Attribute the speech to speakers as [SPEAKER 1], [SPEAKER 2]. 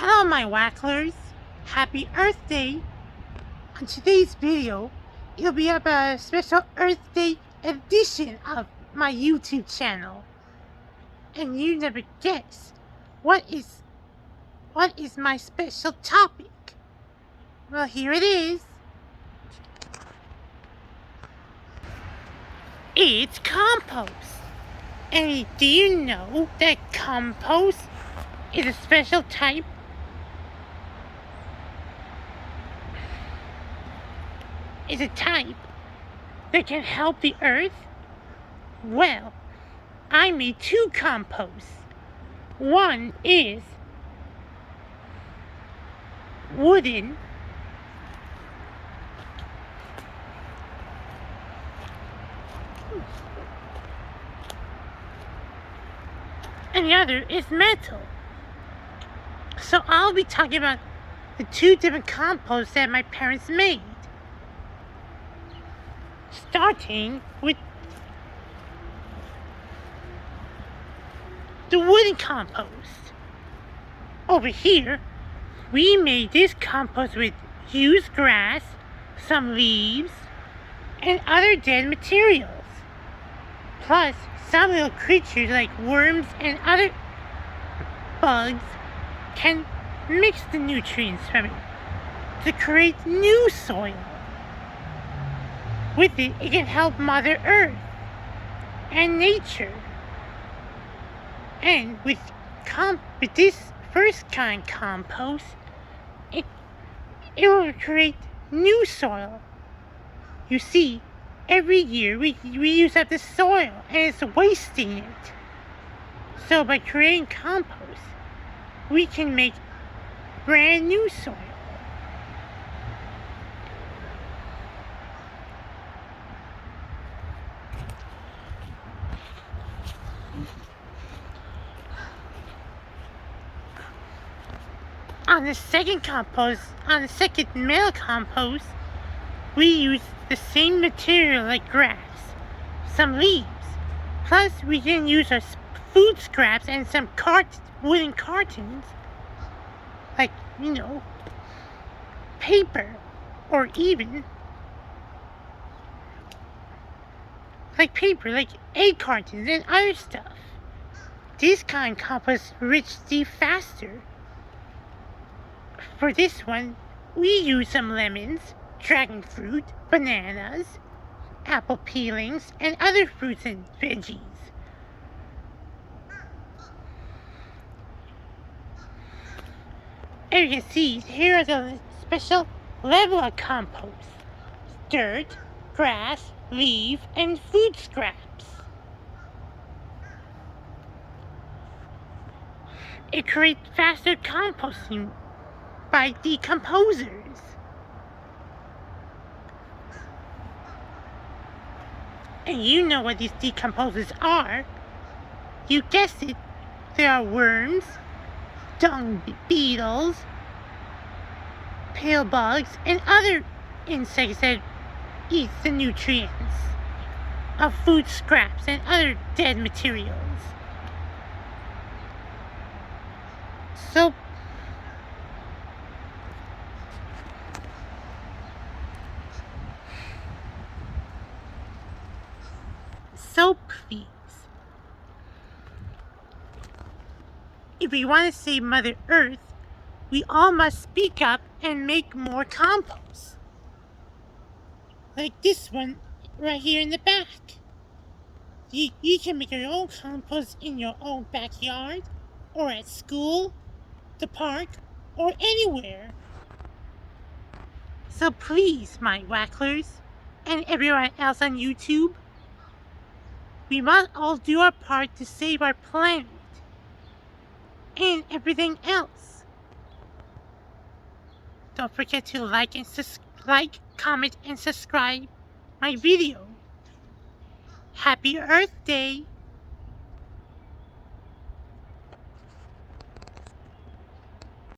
[SPEAKER 1] Hello my wacklers, happy Earth Day. On today's video, it'll be about a special Earth Day edition of my YouTube channel. And you never guess, what is my special topic? Well, here it is. It's compost. And do you know that compost is a special type that can help the earth? Well, I made two composts. One is wooden, and the other is metal. So I'll be talking about the two different composts that my parents made. Starting with the wooden compost. Over here, we made this compost with used grass, some leaves, and other dead materials. Plus, some little creatures like worms and other bugs can mix the nutrients from it to create new soil. With it, it can help Mother Earth and nature. And with this first kind compost, it will create new soil. You see, every year we use up the soil and it's wasting it. So by creating compost, we can make brand new soil. On the second metal compost, we use the same material like grass, some leaves, plus we can use our food scraps and some wooden cartons, like, paper, or even like egg cartons and other stuff. This kind of compost riches faster. For this one, we use some lemons, dragon fruit, bananas, apple peelings, and other fruits and veggies. As you can see, here are the special level of compost: dirt, grass, leaf, and food scraps. It creates faster composting by decomposers. And you know what these decomposers are. You guessed it. There are worms, dung beetles, pale bugs, and other insects that eat the nutrients of food scraps and other dead materials. So please, if we want to save Mother Earth, we all must speak up and make more compost. Like this one right here in the back. You can make your own compost in your own backyard, or at school, the park, or anywhere. So please, my wacklers, and everyone else on YouTube, we must all do our part to save our planet and everything else. Don't forget to like, comment, and subscribe my video. Happy Earth Day!